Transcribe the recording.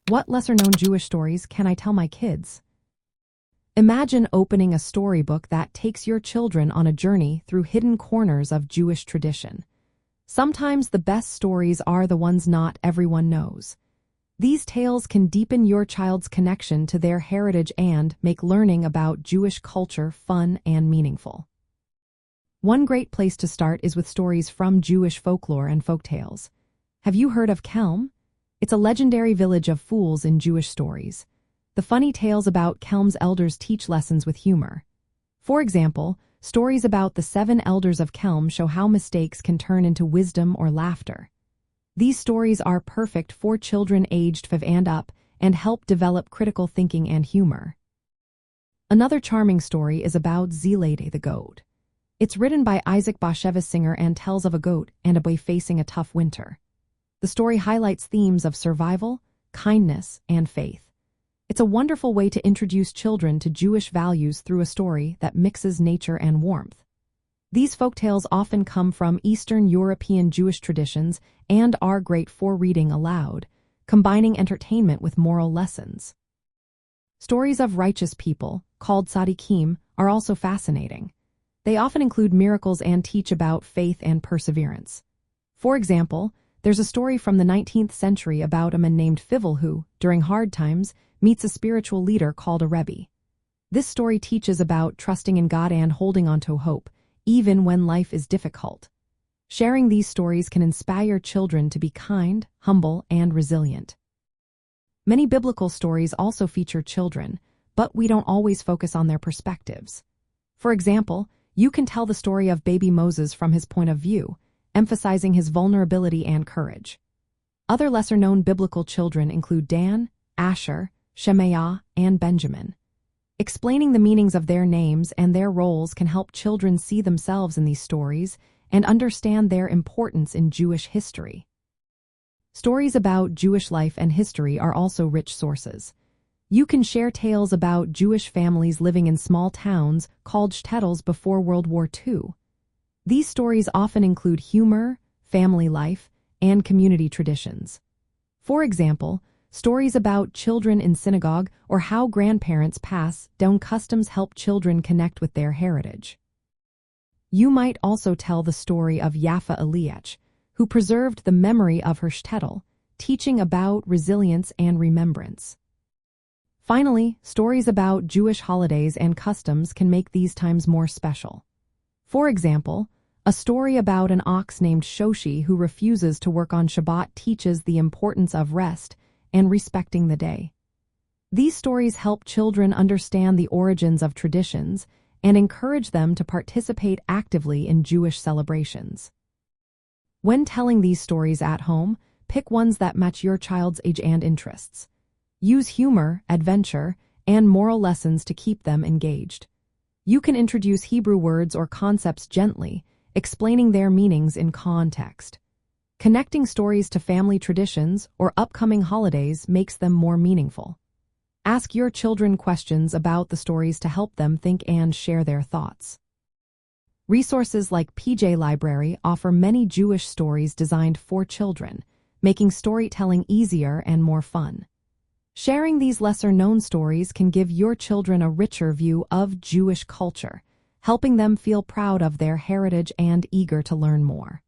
What lesser-known Jewish stories can I tell my kids? Imagine opening a storybook that takes your children on a journey through hidden corners of Jewish tradition. Sometimes the best stories are the ones not everyone knows. These tales can deepen your child's connection to their heritage and make learning about Jewish culture fun and meaningful. One great place to start is with stories from Jewish folklore and folktales. Have you heard of Chelm? It's a legendary village of fools in Jewish stories. The funny tales about Chelm's elders teach lessons with humor. For example, stories about the 7 elders of Chelm show how mistakes can turn into wisdom or laughter. These stories are perfect for children aged 5 and up and help develop critical thinking and humor. Another charming story is about Zlateh the Goat. It's written by Isaac Bashevis Singer and tells of a goat and a boy facing a tough winter. The story highlights themes of survival, kindness, and faith. It's a wonderful way to introduce children to Jewish values through a story that mixes nature and warmth. These folktales often come from Eastern European Jewish traditions and are great for reading aloud, combining entertainment with moral lessons. Stories of righteous people, called tzadikim, are also fascinating. They often include miracles and teach about faith and perseverance. For example, there's a story from the 19th century about a man named Fivel who, during hard times, meets a spiritual leader called a Rebbe. This story teaches about trusting in God and holding on to hope, even when life is difficult. Sharing these stories can inspire children to be kind, humble, and resilient. Many biblical stories also feature children, but we don't always focus on their perspectives. For example, you can tell the story of baby Moses from his point of view, emphasizing his vulnerability and courage. Other lesser-known biblical children include Dan, Asher, Shemaiah, and Benjamin. Explaining the meanings of their names and their roles can help children see themselves in these stories and understand their importance in Jewish history. Stories about Jewish life and history are also rich sources. You can share tales about Jewish families living in small towns called shtetls before World War II. These stories often include humor, family life, and community traditions. For example, stories about children in synagogue or how grandparents pass down customs help children connect with their heritage. You might also tell the story of Yafa Eliach, who preserved the memory of her shtetl, teaching about resilience and remembrance. Finally, stories about Jewish holidays and customs can make these times more special. For example, a story about an ox named Shoshi who refuses to work on Shabbat teaches the importance of rest and respecting the day. These stories help children understand the origins of traditions and encourage them to participate actively in Jewish celebrations. When telling these stories at home, pick ones that match your child's age and interests. Use humor, adventure, and moral lessons to keep them engaged. You can introduce Hebrew words or concepts gently, explaining their meanings in context. Connecting stories to family traditions or upcoming holidays makes them more meaningful. Ask your children questions about the stories to help them think and share their thoughts. Resources like PJ Library offer many Jewish stories designed for children, making storytelling easier and more fun. Sharing these lesser-known stories can give your children a richer view of Jewish culture, helping them feel proud of their heritage and eager to learn more.